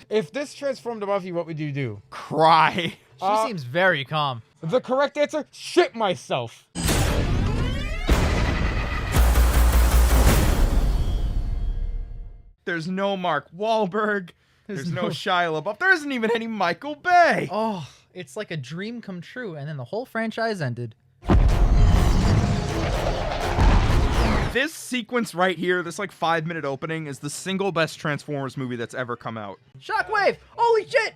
If this transformed Buffy, what would you do? Cry. She seems very calm. The correct answer, shit myself. There's no Mark Wahlberg. There's no Shia LaBeouf. There isn't even any Michael Bay. Oh, it's like a dream come true, and then the whole franchise ended. This sequence right here, this like 5-minute opening, is the single best Transformers movie that's ever come out. Shockwave! Holy shit!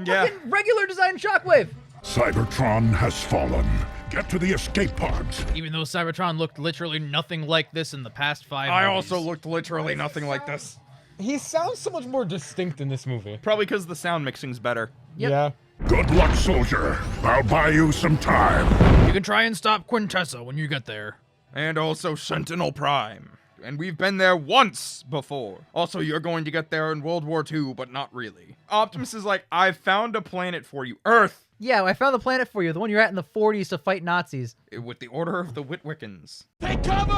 Yeah. Fucking regular design Shockwave! Cybertron has fallen. Get to the escape pods. Even though Cybertron looked literally nothing like this in the past 5 I movies. also looked literally nothing like this. He sounds so much more distinct in this movie. Probably because the sound mixing's better. Yep. Yeah. Good luck, soldier. I'll buy you some time. You can try and stop Quintessa when you get there. And also Sentinel Prime. And we've been there once before. Also, you're going to get there in World War II, but not really. Optimus is like, I've found a planet for you. Earth! Yeah, I found the planet for you, the one you're at in the 40s to fight Nazis. With the Order of the Witwickens. Take cover!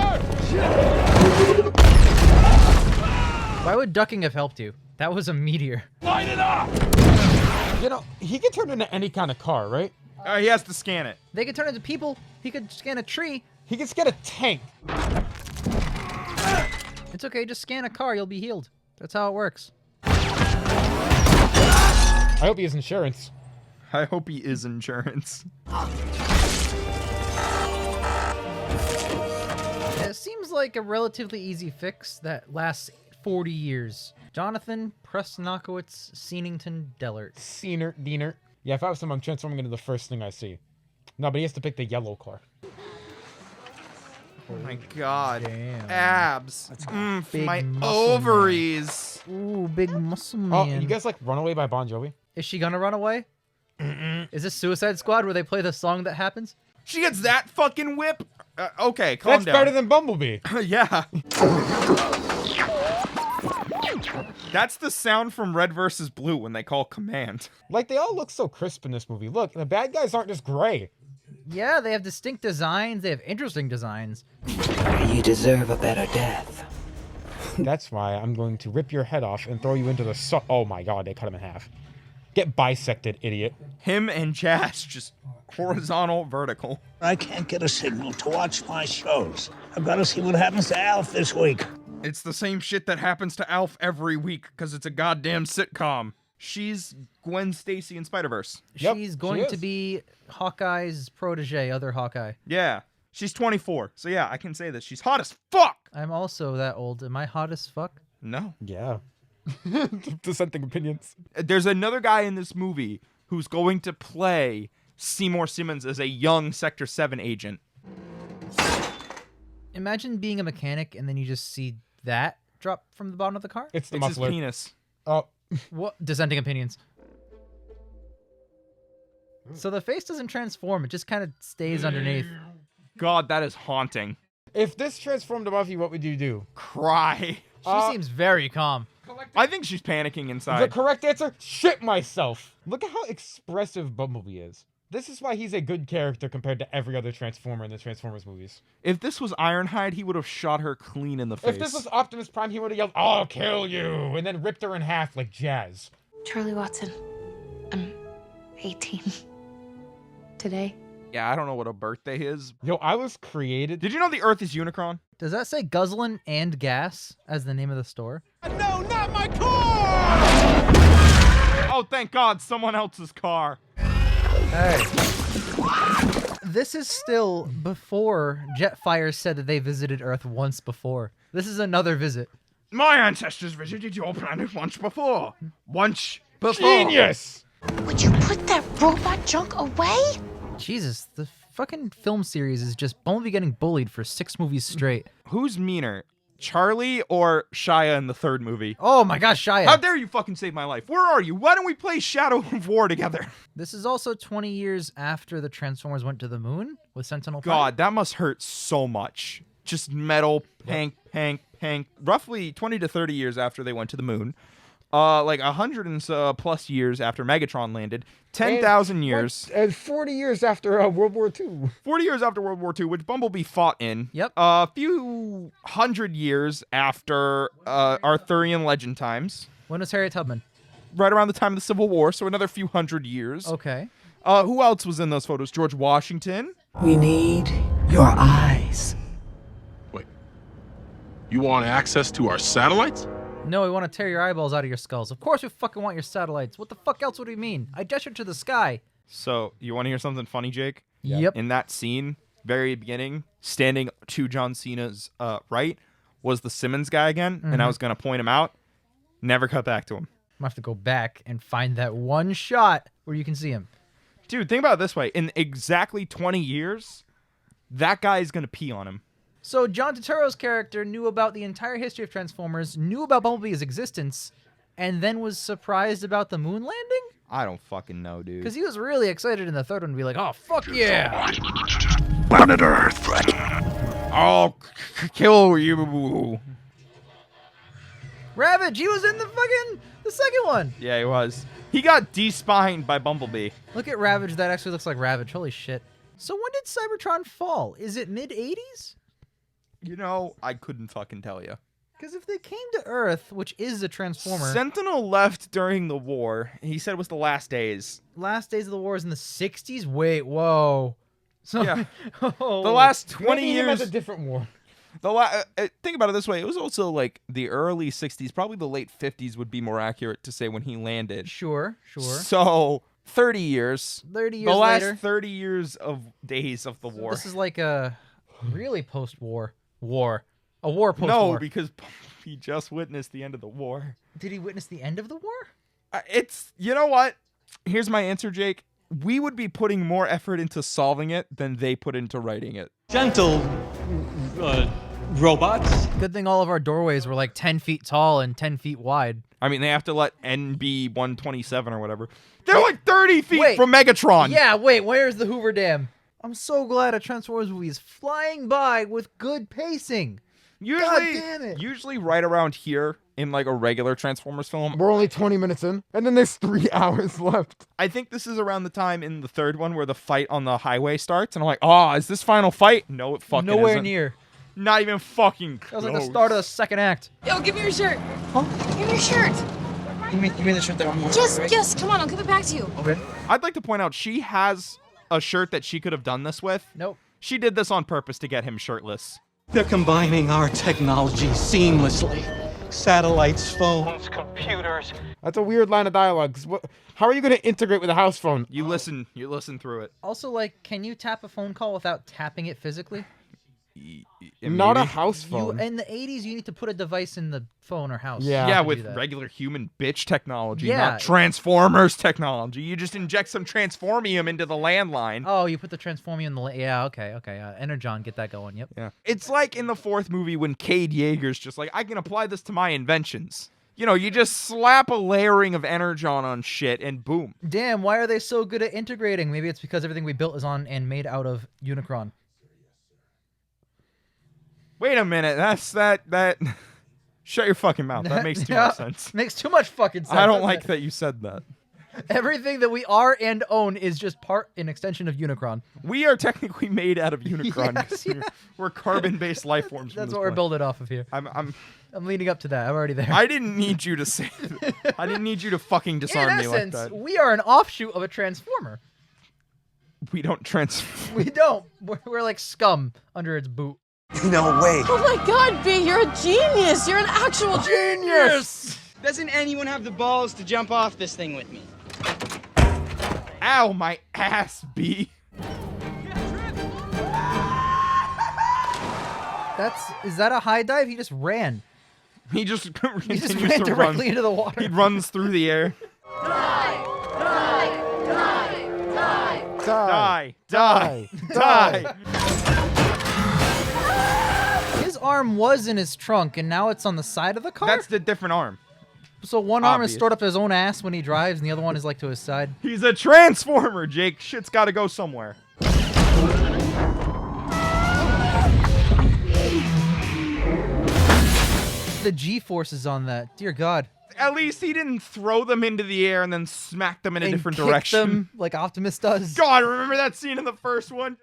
Why would ducking have helped you? That was a meteor. Light it up! You know, he can turn into any kind of car, right? He has to scan it. They could turn into people. He could scan a tree. He can get a tank. It's okay, just scan a car, you'll be healed. That's how it works. I hope he has insurance. I hope he is insurance. It seems like a relatively easy fix that lasts 40 years. Jonathan Presnokowitz Seenington Dellert. Diener. Yeah, if I was him, I'm transforming into the first thing I see. No, but he has to pick the yellow car. Oh my god. Damn. Abs. Big My muscle ovaries. Ooh, big muscle Oh, man. you guys like Runaway by Bon Jovi? Is she gonna run away? Is this Suicide Squad where they play the song that happens? She gets that fucking whip? Okay, calm That's down. better than Bumblebee. Yeah. That's the sound from Red vs. Blue when they call command. Like, they all look so crisp in this movie. Look, the bad guys aren't just gray. Yeah, they have distinct designs. They have interesting designs. You deserve a better death. That's why I'm going to rip your head off and throw you into the Oh my god, they cut him in half. Get bisected, idiot. Him and Jazz just horizontal, vertical. I can't get a signal to watch my shows. I've got to see what happens to Alf this week. It's the same shit that happens to Alf every week because it's a goddamn sitcom. She's Gwen Stacy in Spider-Verse. Yep, She's going to be Hawkeye's protege, other Hawkeye. Yeah. She's 24. So yeah, I can say that she's hot as fuck. I'm also that old. Am I hot as fuck? No. Yeah. Dissenting opinions. There's another guy in this movie who's going to play Seymour Simmons as a young Sector 7 agent. Imagine being a mechanic and then you just see that drop from the bottom of the car. It's the It's his muffler. penis. Oh, What? Dissenting opinions. So the face doesn't transform. It just kind of stays underneath. God, that is haunting. if this transformed Buffy, what would you do? Cry. She seems very calm. I think she's panicking The inside. correct answer, shit myself. Look at how expressive Bumblebee is. This is why he's a good character compared to every other Transformer in the Transformers movies. If this was Ironhide, he would have shot her clean in the face. If this was Optimus Prime, he would have yelled, "I'll kill you," and then ripped her in half like Jazz. Charlie Watson, I'm 18. Today? Yeah, I don't know what a birthday is. Yo, I was created. Did you know the Earth is Unicron? Does that say Guzzlin' and Gas as the name of the store? No, not my car! Oh, thank God, someone else's car. Hey. This is still before Jetfire said that they visited Earth once before. This is another visit. My ancestors visited your planet once before. Once before. Genius! Would you put that robot junk away? Jesus, the fucking film series is just Bumblebee getting bullied for 6 movies straight. Who's meaner, Charlie or Shia in the third movie? Oh my gosh, Shia. How dare you fucking save my life? Where are you? Why don't we play Shadow of War together? This is also 20 years after the Transformers went to the moon with Sentinel Prime. God, that must hurt so much. Just metal, pank. Roughly 20 to 30 years after they went to the moon. Like 100 and plus years after Megatron landed. 10,000 years. And 40 years after World War II. 40 years after World War II, which Bumblebee fought in. Yep. A few hundred years after Arthurian legend times. When was Harriet Tubman? right around the time of the Civil War, so another few hundred years. Okay. Who else was in those photos? George Washington. We need your eyes. Wait. You want access to our satellites? No, we want to tear your eyeballs out of your skulls. Of course we fucking want your satellites. What the fuck else would we mean? I gestured to the sky. So, you want to hear something funny, Jake? Yep. In that scene, very beginning, standing to John Cena's right, was the Simmons guy again, and I was going to point him out. Never cut back to him. I'm gonna have to go back and find that one shot where you can see him. Dude, think about it this way. In exactly 20 years, that guy is going to pee on him. So John Turturro's character knew about the entire history of Transformers, knew about Bumblebee's existence, and then was surprised about the moon landing? I don't fucking know, dude. Because he was really excited in the third one to be like, oh, fuck yeah! Planet Earth. I'll kill you. Ravage, he was in the second one! Yeah, he was. He got de-spined by Bumblebee. Look at Ravage, that actually looks like Ravage, holy shit. So when did Cybertron fall? Is it mid-80s? You know, I couldn't fucking tell you. Because if they came to Earth, which is a Transformer... Sentinel left during the war. He said it was the last days. Last days of the war is in the 60s? Wait, whoa. So, Yeah. oh. The last 20 Maybe him years... as a different war. Think about it this way. It was also like the early 60s, probably the late 50s would be more accurate to say when he landed. Sure. So, 30 years. 30 years the last later. 30 years of days of the war. This is like a really post-war war. A war post-war. No, because he just witnessed the end of the war. Did he witness the end of the war? It's, you know what? Here's my answer, Jake. We would be putting more effort into solving it than they put into writing it. Gentle robots. Good thing all of our doorways were like 10 feet tall and 10 feet wide. I mean, they have to let NB 127 or whatever. They're like 30 feet Wait. from Megatron. Yeah, wait, where's the Hoover Dam? I'm so glad a Transformers movie is flying by with good pacing. God damn it. Usually right around here in like a regular Transformers film. We're only 20 minutes in, and then there's 3 hours left. I think this is around the time in the third one where the fight on the highway starts, and I'm like, oh, is this final fight? No, it fucking Nowhere isn't. near. Not even fucking That close. was like the start of the second act. Yo, give me your shirt. Huh? Give me your shirt. You mean the shirt that I'm wearing? Yes, come on, I'll give it back to you. Okay. I'd like to point out she has a shirt that she could have done this with. Nope. She did this on purpose to get him shirtless. They're combining our technology seamlessly. Satellites, phones, computers. That's a weird line of dialogue. 'Cause how are you going to integrate with a house phone? You listen through it. Also, like, can you tap a phone call without tapping it physically? Not a Maybe. house phone. In the 80s, you need to put a device in the phone or house. Yeah. Yeah, to do with that. regular human bitch technology, Yeah. not Transformers technology. You just inject some Transformium into the landline. Oh, you put the Transformium in the... Yeah, okay. Energon, get that going, yep. Yeah. It's like in the fourth movie when Cade Yeager's just like, I can apply this to my inventions. You know, you just slap a layering of Energon on shit and boom. Damn, why are they so good at integrating? Maybe it's because everything we built is on and made out of Unicron. Wait a minute, that shut your fucking mouth. That makes too much sense. Makes too much fucking sense. I don't doesn't like it? that you said that. Everything that we are and own is just an extension of Unicron. We are technically made out of Unicron. Yes, 'cause yeah. We're carbon-based life forms. from That's this what we're planet. building off of here. I'm leading up to that. I'm already there. I didn't need you to say that. I didn't need you to fucking disarm In me like essence, that. we are an offshoot of a Transformer. We don't transform. We don't. We're like scum under its boot. No way. Oh my god, B, you're a genius. You're an actual Genius! Doesn't anyone have the balls to jump off this thing with me? Ow, my ass, B. Is that a high dive? He just ran. He just He continues just ran to directly run. into the water. He runs through the air. Die, die, die. His arm was in his trunk, and now it's on the side of the car? That's the different arm. So one arm is obvious. stored up his own ass when he drives, and the other one is like to his side. He's a transformer, Jake. Shit's got to go somewhere. The G-forces on that. Dear God. At least he didn't throw them into the air and then smack them in a And different kick direction. them like Optimus does. God, remember that scene in the first one?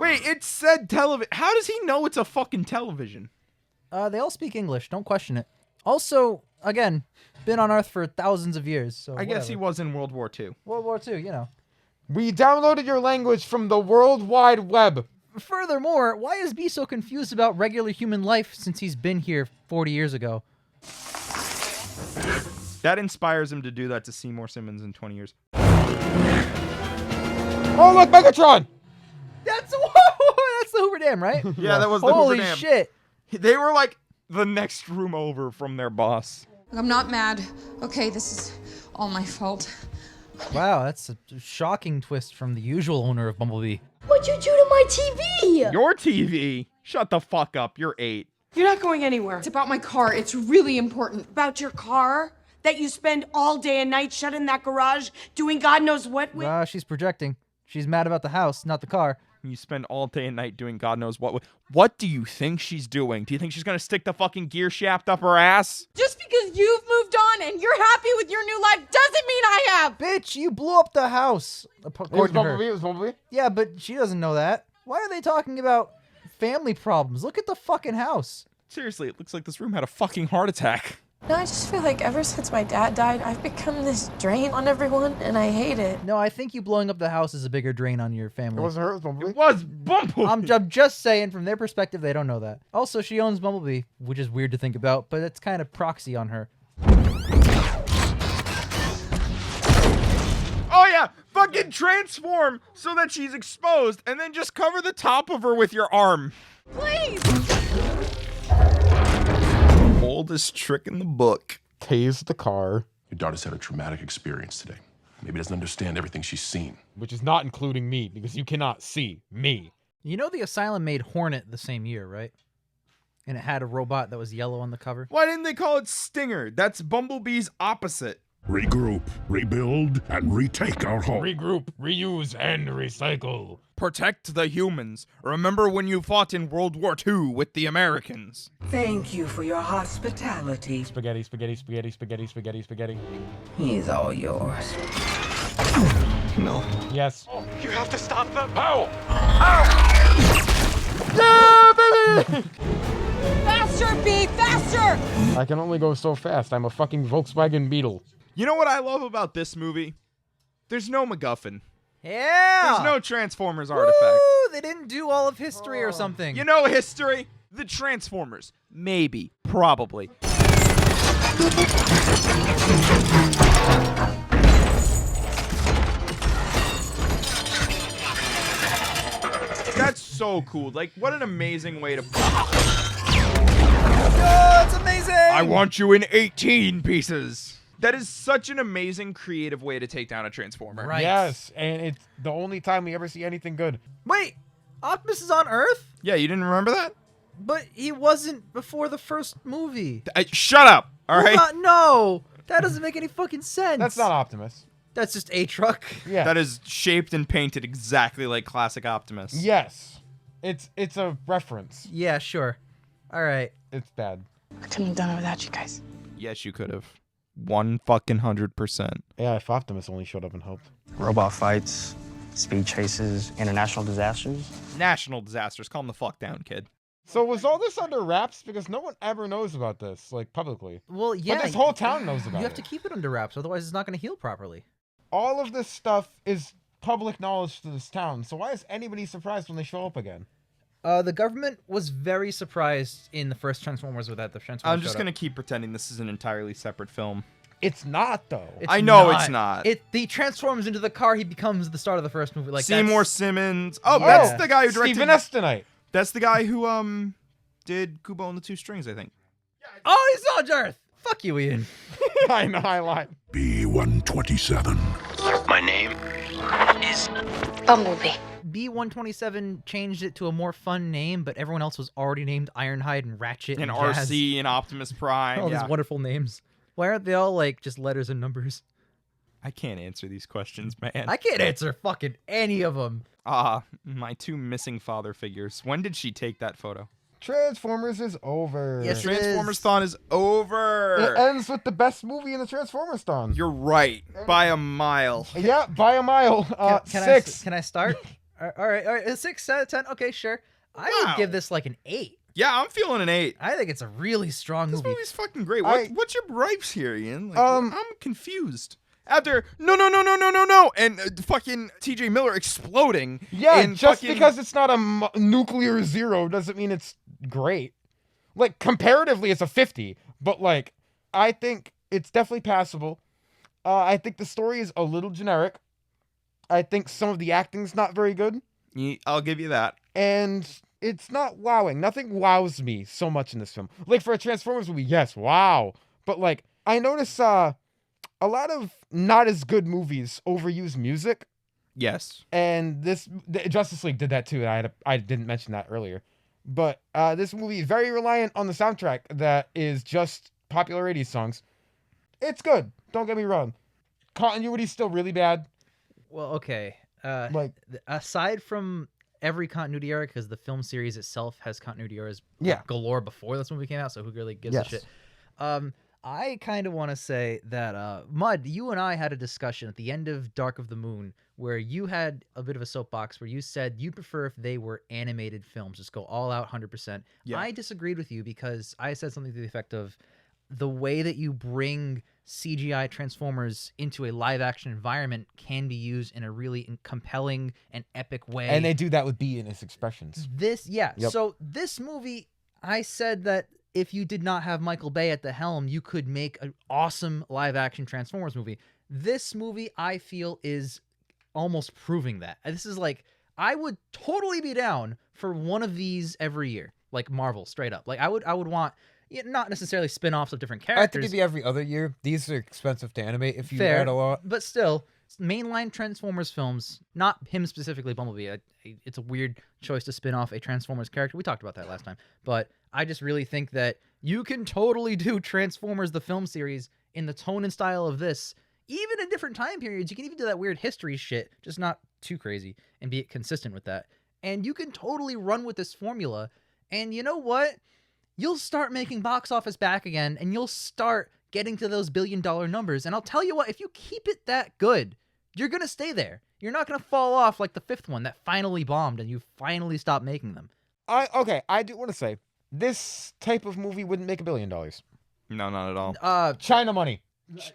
Wait, it said television. How does he know it's a fucking television? They all speak English. Don't question it. Also, again, been on Earth for thousands of years. So I guess he whatever. was in World War II. World War II, you know. We downloaded your language from the World Wide Web. Furthermore, why is B so confused about regular human life since he's been here 40 years ago? That inspires him to do that to Seymour Simmons in 20 years. Oh, look, Megatron! That's the Hoover Dam, right? Yeah, that was the Holy Hoover Dam. shit. They were like the next room over from their boss. I'm not mad. Okay, this is all my fault. Wow, that's a shocking twist from the usual owner of Bumblebee. What'd you do to my TV? Your TV? Shut the fuck up. You're 8. You're not going anywhere. It's about my car. It's really important. About your car that you spend all day and night shut in that garage doing God knows what with? She's projecting. She's mad about the house, not the car. You spend all day and night doing God knows what. What do you think she's doing? Do you think she's gonna stick the fucking gear shaft up her ass? Just because you've moved on and you're happy with your new life doesn't mean I have. Bitch, you blew up the house. It was According to her. Bumblebee, it was Bumblebee. Yeah, but she doesn't know that. Why are they talking about family problems? Look at the fucking house. Seriously, it looks like this room had a fucking heart attack. No, I just feel like ever since my dad died, I've become this drain on everyone, and I hate it. No, I think you blowing up the house is a bigger drain on your family. It wasn't her, it was Bumblebee. It was Bumblebee. I'm just saying, from their perspective, they don't know that. Also, she owns Bumblebee, which is weird to think about, but it's kind of proxy on her. Oh yeah, fucking transform so that she's exposed and then just cover the top of her with your arm. Please! Oldest trick in the book. Tase the car. Your daughter's had a traumatic experience today. Maybe doesn't understand everything she's seen. Which is not including me, because you cannot see me. You know the Asylum made Hornet the same year, right? And it had a robot that was yellow on the cover. Why didn't they call it Stinger? That's Bumblebee's opposite. Regroup, rebuild, and retake our home. Regroup, reuse, and recycle. Protect the humans. Remember when you fought in World War II with the Americans. Thank you for your hospitality. Spaghetti, spaghetti, spaghetti, spaghetti, spaghetti, spaghetti. He's all yours. No. Yes. You have to stop them. Ow! Yeah, baby! Faster, B! Faster! I can only go so fast. I'm a fucking Volkswagen Beetle. You know what I love about this movie? There's no MacGuffin. Yeah! There's no Transformers artifact. Woo! They didn't do all of history or something. You know history? The Transformers. Maybe. Probably. That's so cool. Like, what an amazing way to... Oh, it's amazing! I want you in 18 pieces. That is such an amazing creative way to take down a Transformer. Right. Yes, and it's the only time we ever see anything good. Wait, Optimus is on Earth? Yeah, you didn't remember that? But he wasn't before the first movie. Shut up, all right? No, that doesn't make any fucking sense. That's not Optimus. That's just a truck. Yeah. That is shaped and painted exactly like classic Optimus. Yes. It's a reference. Yeah, sure. All right. It's bad. I couldn't have done it without you guys. Yes, you could have. 100%. Yeah, if Optimus only showed up and helped. Robot fights, speed chases, international disasters. National disasters. Calm the fuck down, kid. So was all this under wraps? Because no one ever knows about this, like, publicly. Well, yeah. But this whole town knows about it. You have to keep it under wraps, otherwise it's not going to heal properly. All of this stuff is public knowledge to this town, so why is anybody surprised when they show up again? The government was very surprised in the first Transformers that the Transformers I'm just going to keep pretending this is an entirely separate film. It's not, though. I know it's not. He transforms into the car he becomes at the start of the first movie. Like Seymour Simmons. Oh, Yeah. that's the guy who directed... Stephen Estonite. That's the guy who, did Kubo and the Two Strings, I think. Oh, he's on Earth! Fuck you, Ian. I know, I lied. B-127. My name is Bumblebee. B-127 changed it to a more fun name, but everyone else was already named Ironhide and Ratchet And Jazz. RC and Optimus Prime. All yeah. these wonderful names. Why aren't they all like just letters and numbers? I can't answer these questions, man. I can't answer fucking any of them. My two missing father figures. When did she take that photo? Transformers is over. Yes, Transformers Thon is over. It ends with the best movie in the Transformers Thon. You're right. By a mile. Yeah, by a mile. Can 6. can I start? All right. A 6 out of 10. Okay, sure. I would give this like an 8. Yeah, I'm feeling an 8. I think it's a really strong movie. This movie's fucking great. What's your gripes here, Ian? Like, I'm confused. After no, and fucking T.J. Miller exploding. Yeah, and just fucking... because it's not a nuclear zero doesn't mean it's great. Like, comparatively, it's a 50, but like, I think it's definitely passable. I think the story is a little generic. I think some of the acting's not very good. I'll give you that. And it's not wowing. Nothing wows me so much in this film. Like, for a Transformers movie, yes, wow. But like, I notice a lot of not as good movies overuse music. Yes. And Justice League did that too. I didn't mention that earlier. But this movie is very reliant on the soundtrack that is just popular 80s songs. It's good. Don't get me wrong. Continuity's still really bad. Well, okay. Aside from every continuity error, because the film series itself has continuity errors galore before this movie came out, so who really gives a shit? I kind of want to say that, Mud, you and I had a discussion at the end of Dark of the Moon where you had a bit of a soapbox where you said you prefer if they were animated films, just go all out 100%. Yeah. I disagreed with you because I said something to the effect of the way that you bring CGI Transformers into a live-action environment can be used in a really compelling and epic way. And they do that with B in his expressions. So this movie, I said that if you did not have Michael Bay at the helm, you could make an awesome live-action Transformers movie. This movie, I feel, is almost proving that. This is like, I would totally be down for one of these every year, like Marvel, straight up. Like, I would want, not necessarily spin-offs of different characters. I think it'd be every other year. These are expensive to animate if you add a lot. But still, mainline Transformers films, not him specifically, Bumblebee. It's a weird choice to spin off a Transformers character. We talked about that last time. But I just really think that you can totally do Transformers the film series in the tone and style of this, even in different time periods. You can even do that weird history shit, just not too crazy, and be consistent with that. And you can totally run with this formula. And you know what? You'll start making box office back again, and you'll start getting to those billion-dollar numbers. And I'll tell you what, if you keep it that good, you're going to stay there. You're not going to fall off like the fifth one that finally bombed and you finally stopped making them. I do want to say, this type of movie wouldn't make $1 billion. No, not at all. China money.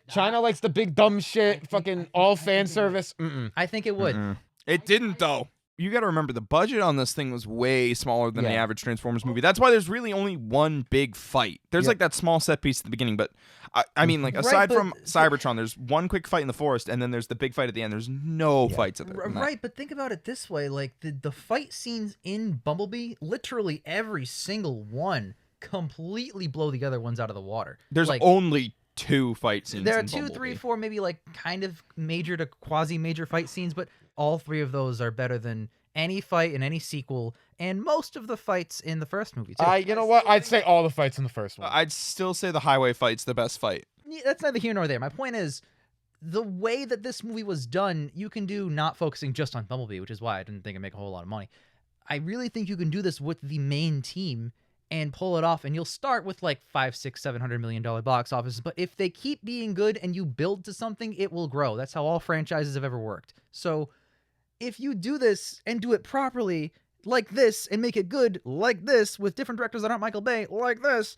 China likes the big dumb shit, fucking all fan service. I think it would. It didn't, though. You got to remember, the budget on this thing was way smaller than the average Transformers movie. That's why there's really only one big fight. There's like that small set piece at the beginning, but I mean, like, aside from Cybertron, there's one quick fight in the forest, and then there's the big fight at the end. There's no fights at the end. Right, but think about it this way. Like, the fight scenes in Bumblebee, literally every single one completely blow the other ones out of the water. There's like, only 2 fight scenes. There are in 2, Bumblebee. 3, 4, maybe like kind of major to quasi-major fight scenes, but all 3 of those are better than any fight in any sequel, and most of the fights in the first movie, too. You know what? I'd say all the fights in the first one. I'd still say the highway fight's the best fight. That's neither here nor there. My point is, the way that this movie was done, you can do not focusing just on Bumblebee, which is why I didn't think it'd make a whole lot of money. I really think you can do this with the main team and pull it off, and you'll start with like $500, $600, $700 million box office, but if they keep being good and you build to something, it will grow. That's how all franchises have ever worked. So if you do this and do it properly like this and make it good like this with different directors that aren't Michael Bay like this,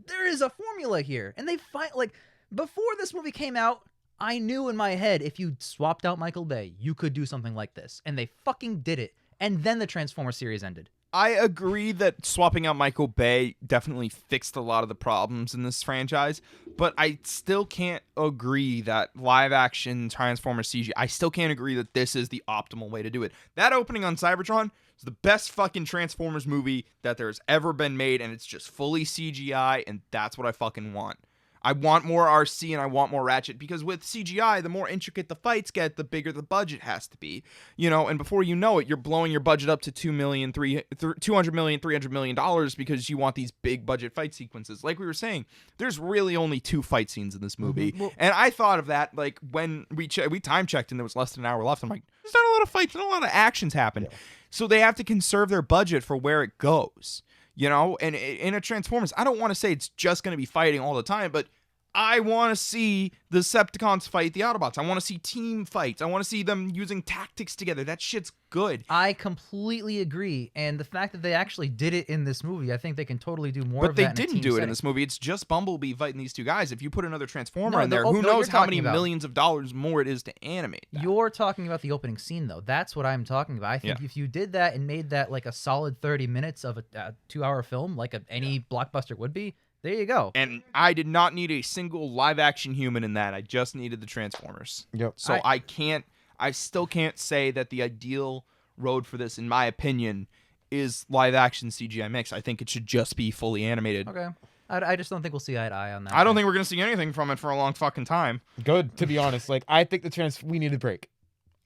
there is a formula here. And they find, like, before this movie came out, I knew in my head if you swapped out Michael Bay, you could do something like this. And they fucking did it. And then the Transformers series ended. I agree that swapping out Michael Bay definitely fixed a lot of the problems in this franchise, but I still can't agree that live-action Transformers CG, I still can't agree that this is the optimal way to do it. That opening on Cybertron is the best fucking Transformers movie that there's ever been made, and it's just fully CGI, and that's what I fucking want. I want more RC and I want more Ratchet, because with CGI, the more intricate the fights get, the bigger the budget has to be. You know, and before you know it, you're blowing your budget up to $200 million, $300 million because you want these big budget fight sequences. Like we were saying, there's really only 2 fight scenes in this movie. And I thought of that, like, when we time checked and there was less than an hour left. I'm like, there's not a lot of fights, not a lot of actions happen. So they have to conserve their budget for where it goes. You know, and in a Transformers, I don't want to say it's just going to be fighting all the time, but I want to see the Decepticons fight the Autobots. I want to see team fights. I want to see them using tactics together. That shit's good. I completely agree. And the fact that they actually did it in this movie, I think they can totally do more But of they that in a didn't team do it in setting. this movie. It's just Bumblebee fighting these two guys. If you put another Transformer No, in there, no, who no, knows you're how talking many about- millions of dollars more it is to animate that. You're talking about the opening scene, though. That's what I'm talking about. I think if you did that and made that like a solid 30 minutes of a 2-hour film, like any blockbuster would be, there you go. And I did not need a single live-action human in that. I just needed the Transformers. Yep. So I still can't say that the ideal road for this, in my opinion, is live-action CGI mix. I think it should just be fully animated. Okay. I just don't think we'll see eye to eye on that. I don't think we're going to see anything from it for a long fucking time. Good, to be honest. Like, I think we need a break.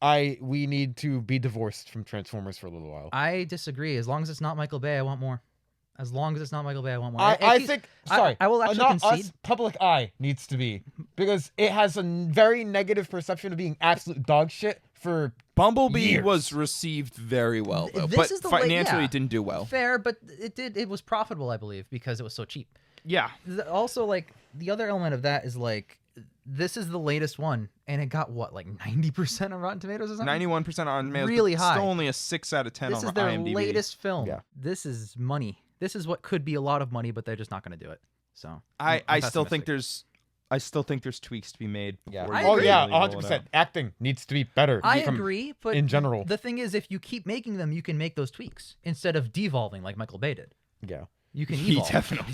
We need to be divorced from Transformers for a little while. I disagree. As long as it's not Michael Bay, I want more. As long as it's not Michael Bay, I want more. I think, sorry, I will actually not concede. us, public eye needs to be, because it has a very negative perception of being absolute dog shit for Bumblebee years. was received very well, though, This but is the way- financially yeah. it didn't do well. Fair, but it was profitable, I believe, because it was so cheap. Yeah. Also, like, the other element of that is, like, this is the latest one, and it got, what, like 90% on Rotten Tomatoes or something? 91% on Tomatoes. Really high. Still only a 6 out of 10 This on is their IMDb. latest film. Yeah. This is money. This is what could be a lot of money, but they're just not going to do it. So I I'm still think pessimistic. there's tweaks to be made. Yeah. I Oh agree. yeah, Really roll it 100%. out. Acting needs to be better. I from- agree, but in general. the thing is, if you keep making them, you can make those tweaks instead of devolving like Michael Bay did. Yeah. You can He evolve. definitely.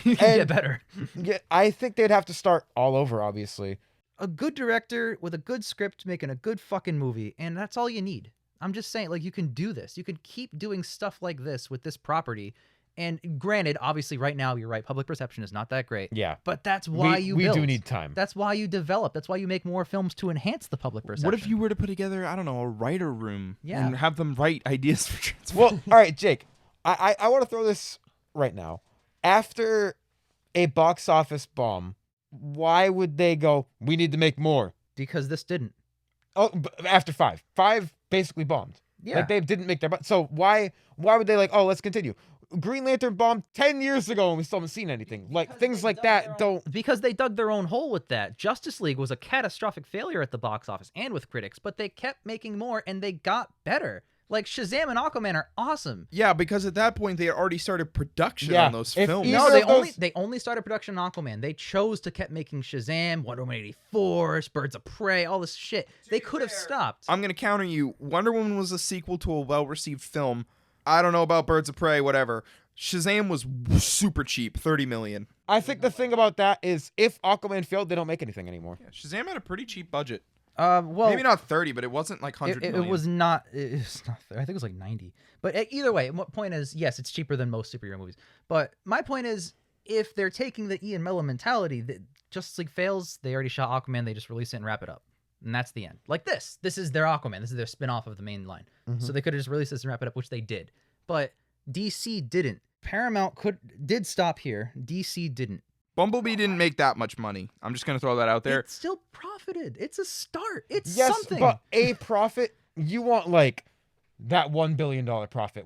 You can And- get better. Yeah, I think they'd have to start all over, obviously. A good director with a good script making a good fucking movie, and that's all you need. I'm just saying, like, you can do this. You can keep doing stuff like this with this property. And granted, obviously, right now, you're right. Public perception is not that great. Yeah. But that's why you we build. do need time. That's why you develop. That's why you make more films to enhance the public perception. What if you were to put together, I don't know, a writer room Yeah. and have them write ideas for Transformers? Well, all right, Jake. I want to throw this right now. After a box office bomb, why would they go, we need to make more? Because this didn't. Oh, after 5. 5 basically bombed. Yeah. Like, they didn't make their... So why would they like, oh, let's continue? Green Lantern bombed 10 years ago and we still haven't seen anything. Like, things like that don't... Because they dug their own hole with that. Justice League was a catastrophic failure at the box office and with critics, but they kept making more and they got better. Like, Shazam and Aquaman are awesome. Yeah, because at that point they had already started production Yeah, on those if films. either No, of they those- only started production on Aquaman. They chose to keep making Shazam, Wonder Woman 84, Birds of Prey, all this shit. They could have stopped. I'm gonna counter you. Wonder Woman was a sequel to a well-received film. I don't know about Birds of Prey, whatever. Shazam was super cheap, $30 million. I think the thing about that is if Aquaman failed, they don't make anything anymore. Yeah, Shazam had a pretty cheap budget. Well, Maybe not 30, but it wasn't like 100 it million. was not. It's not. I think it was like 90. But either way, my point is, yes, it's cheaper than most superhero movies. But my point is, if they're taking the Ian Mello mentality, that Justice League fails, they already shot Aquaman, they just release it and wrap it up, and that's the end. Like this is their Aquaman. This is their spin-off of the main line. So they could have just released this and wrap it up, which they did. But DC didn't. Paramount did stop here. DC didn't. Bumblebee didn't make that much money. I'm just gonna throw that out there. It still profited. It's a start. It's Yes, something. but a profit, you want like that $1 billion profit.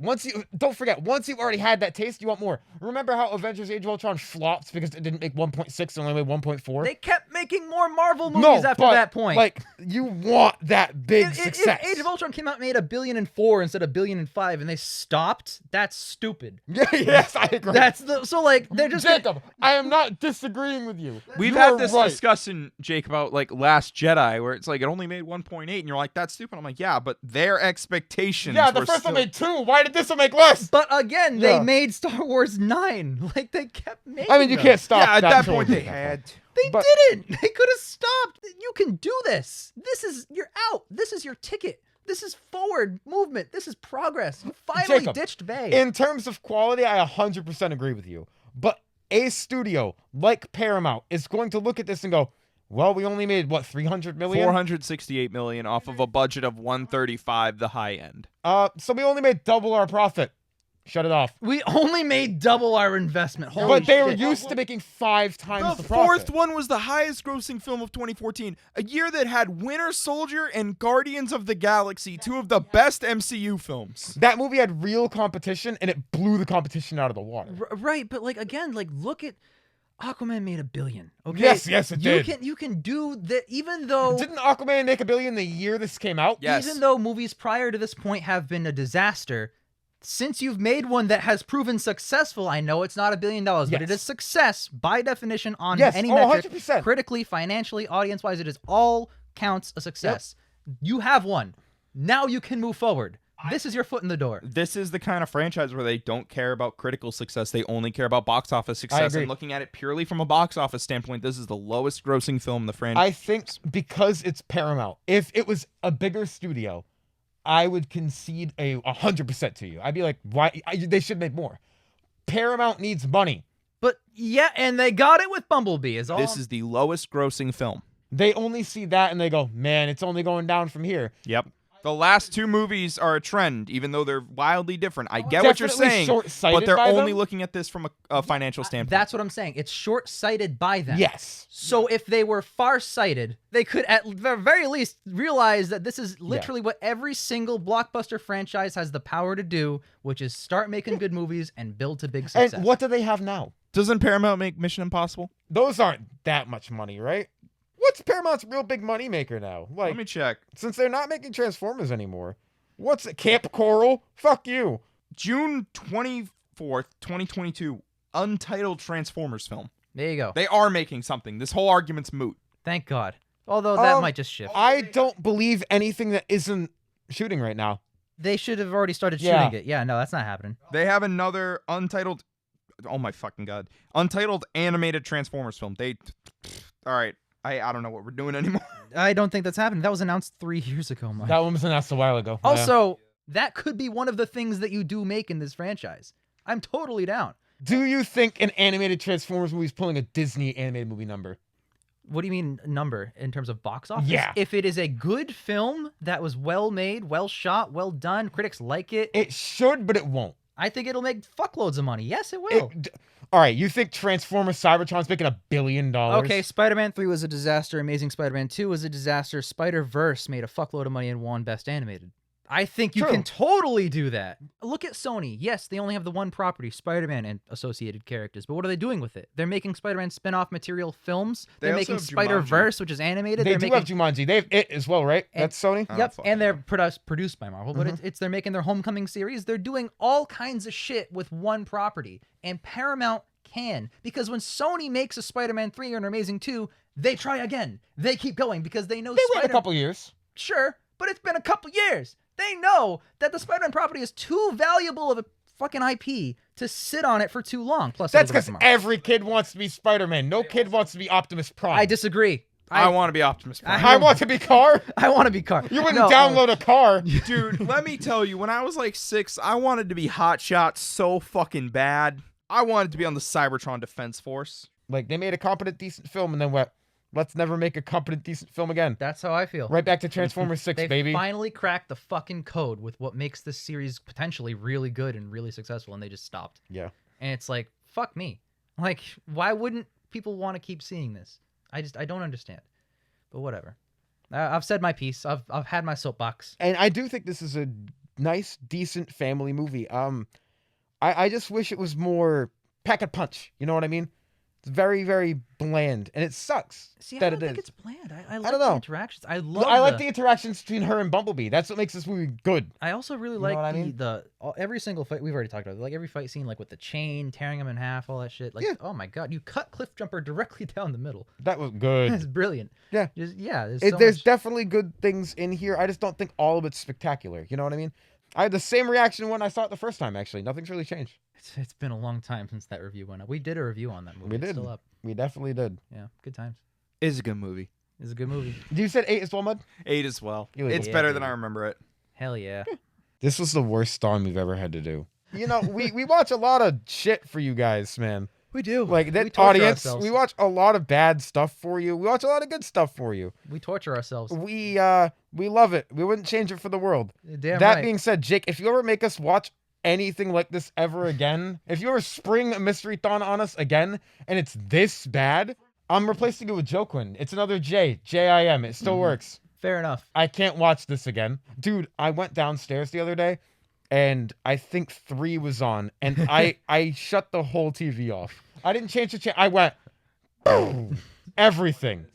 Don't forget, once you've already had that taste, you want more. Remember how Avengers Age of Ultron flopped because it didn't make 1.6 and only made 1.4? They kept making more Marvel movies after that point. Like, you want that big If success. Age of Ultron came out and made $1.4 billion instead of $1.5 billion, and they stopped, that's stupid. Yeah, yes, I agree. So like they're just Jacob, I am not disagreeing with you. We've You had are this right. discussion, Jake, about like Last Jedi, where it's like it only made 1.8, and you're like, that's stupid. I'm like, yeah, but their expectations. Yeah, the were first still... one made 2. Why did this one make less? But again, Yeah. they made Star Wars 9. Like they kept making. I mean, you them. can't stop. Yeah, at that point trilogy they at that had. point. They but- didn't. They could have stopped. You can do this. You're out. This is your ticket. This is forward movement. This is progress. You finally Jacob, ditched Bay. In terms of quality, I 100% agree with you. But a studio like Paramount is going to look at this and go, well, we only made, what, 300 million? 468 million off of a budget of 135, the high end. So we only made double our profit. Shut it off. We only made double our investment. Holy But they were shit. used to making 5 times The the profit. fourth one was the highest grossing film of 2014, a year that had Winter Soldier and Guardians of the Galaxy, 2 of the best MCU films. That movie had real competition, and it blew the competition out of the water. Right, but like again, like look at Aquaman made $1 billion. Okay. Yes, it did. You can do that, even though Didn't Aquaman make $1 billion the year this came out? Yes. even though movies prior to this point have been a disaster. Since you've made one that has proven successful, I know it's not $1 billion, but it Yes. is success by definition on Yes. any Oh, metric. 100%. Critically, financially, audience-wise, it is all counts a success. You have one. Now you can move forward. This is your foot in the door. This is the kind of franchise where they don't care about critical success. They only care about box office success. agree. And looking at it purely from a box office standpoint, this is the lowest grossing film in the franchise. I think because it's Paramount. If it was a bigger studio, I would concede 100% to you. I'd be like, why? They should make more. Paramount needs money. But yeah, and they got it with Bumblebee. Is all. This is the lowest grossing film. They only see that and they go, man, it's only going down from here. Yep. The last two movies are a trend, even though they're wildly different. I get what you're Definitely saying, short-sighted but they're by only them. looking at this from a financial standpoint. That's what I'm saying. It's short-sighted by them. Yes. So if they were far-sighted, they could at the very least realize that this is literally what every single blockbuster franchise has the power to do, which is start making good movies and build to big success. And what do they have now? Doesn't Paramount make Mission Impossible? Those aren't that much money, right? What's Paramount's real big money maker now? Like, Let me check. since they're not making Transformers anymore. What's it? Camp Coral? Fuck you. June 24th, 2022, untitled Transformers film. There you go. They are making something. This whole argument's moot. Thank God. Although that might just shift. I don't believe anything that isn't shooting right now. They should have already started Yeah. shooting it. Yeah, no, that's not happening. They have another untitled, oh my fucking God, untitled animated Transformers film. All right, I don't know what we're doing anymore. I don't think that's happening. That was announced 3 years ago, Mike. That one was announced a while ago. Also, that could be one of the things that you do make in this franchise. I'm totally down. Do you think an animated Transformers movie is pulling a Disney animated movie number? What do you mean number in terms of box office? Yeah. If it is a good film that was well made, well shot, well done, critics like it, It should, but it won't. I think it'll make fuckloads of money. Yes, it will. All right, you think Transformers Cybertron's making $1 billion? Okay, Spider-Man 3 was a disaster. Amazing Spider-Man 2 was a disaster. Spider-Verse made a fuckload of money and won Best Animated. I think you True. can totally do that. Look at Sony. Yes, they only have the one property, Spider-Man and associated characters. But what are they doing with it? They're making Spider-Man spin-off material films. They They're also making have Spider-Verse, which is animated. They They're do making... have Jumanji. They have It as well, right? That's Sony? Yep, fucking and they're produced by Marvel, but they're making their Homecoming series. They're doing all kinds of shit with one property, and Paramount can, because when Sony makes a Spider-Man 3 or an Amazing 2, they try again. They keep going because they know They wait a couple years. Sure, but it's been a couple years. They know that the Spider-Man property is too valuable of a fucking IP to sit on it for too long. Plus, That's because every kid wants to be Spider-Man. No kid wants to be Optimus Prime. I disagree. I want to be Optimus Prime. I want to be Car. I want to be Car. You wouldn't download a car. Dude, let me tell you, when I was like 6, I wanted to be Hotshot so fucking bad. I wanted to be on the Cybertron Defense Force. Like, they made a competent, decent film, and then what? Let's never make a competent, decent film again. That's how I feel. Right back to Transformers 6, They baby. finally cracked the fucking code with what makes this series potentially really good and really successful, and they just stopped. Yeah. And it's like, fuck me. Like, why wouldn't people want to keep seeing this? I don't understand. But whatever. I've said my piece. I've had my soapbox. And I do think this is a nice, decent family movie. I just wish it was more pack a punch. You know what I mean? It's very, very bland, and it sucks. See, I that don't it think is. it's bland. I like don't the know. interactions. I like the interactions between her and Bumblebee. That's what makes this movie good. I also really know like what I mean? every single fight we've already talked about. Like every fight scene, like with the chain tearing him in half, all that shit. Like, oh my god, you cut Cliffjumper directly down the middle. That was good. That's brilliant. Yeah. There's There's definitely good things in here. I just don't think all of it's spectacular. You know what I mean? I had the same reaction when I saw it the first time, actually. Nothing's really changed. It's been a long time since that review went up. We did a review on that movie. We It's did. still up. We definitely did. Yeah, good times. It's a good movie. It's a good movie. You said 8 as well, Mud? 8 as well. You It's yeah, better than dude. I remember it. Hell yeah. This was the worst storm we've ever had to do. You know, we watch a lot of shit for you guys, man. We do. Like, We that torture audience, ourselves. we watch a lot of bad stuff for you. We watch a lot of good stuff for you. We torture ourselves. We love it. We wouldn't change it for the world. Damn That right. being said, Jake, if you ever make us watch anything like this ever again, if you ever spring a mystery-thon on us again, and it's this bad, I'm replacing it with Joquin. It's another J. J-I-M. It still works. Fair enough. I can't watch this again. Dude, I went downstairs the other day, and I think 3 was on, and I shut the whole TV off. I didn't change the channel. I went, Everything.